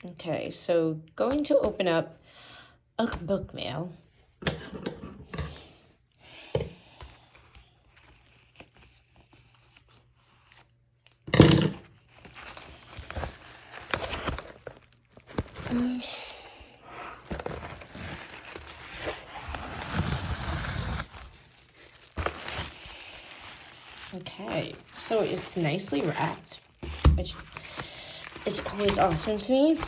Okay, so going to open up a book mail. Okay, so it's nicely wrapped, which is always awesome to me.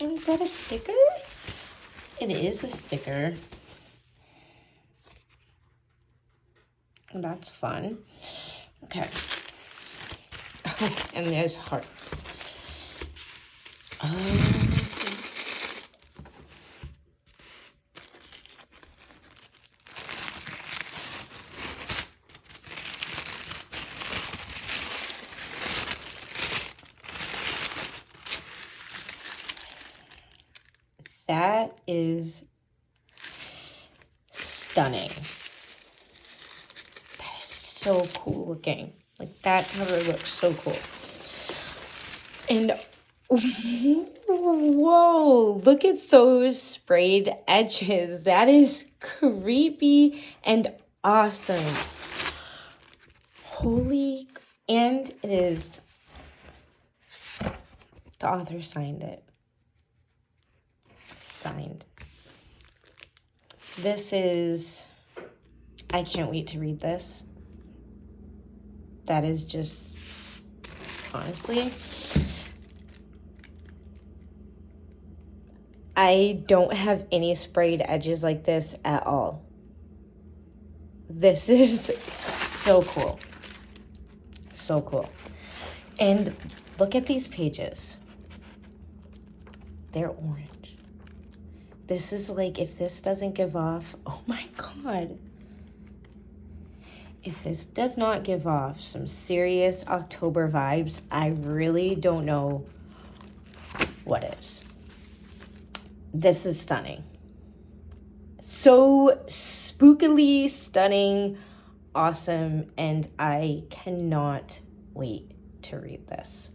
Oh, is that a sticker? It is a sticker. That's fun. Okay. And there's hearts. That is stunning. That is so cool looking. Like, that cover looks so cool. And whoa, look at those sprayed edges. That is creepy and awesome. Holy, and it is, the author signed it. Signed. This is, I can't wait to read this. That is just, honestly, I don't have any sprayed edges like this at all. This is so cool. So cool. And look at these pages. They're orange. This is like, if this doesn't give off, oh my God. If this does not give off some serious October vibes, I really don't know what is. This is stunning. So spookily stunning, awesome, and I cannot wait to read this.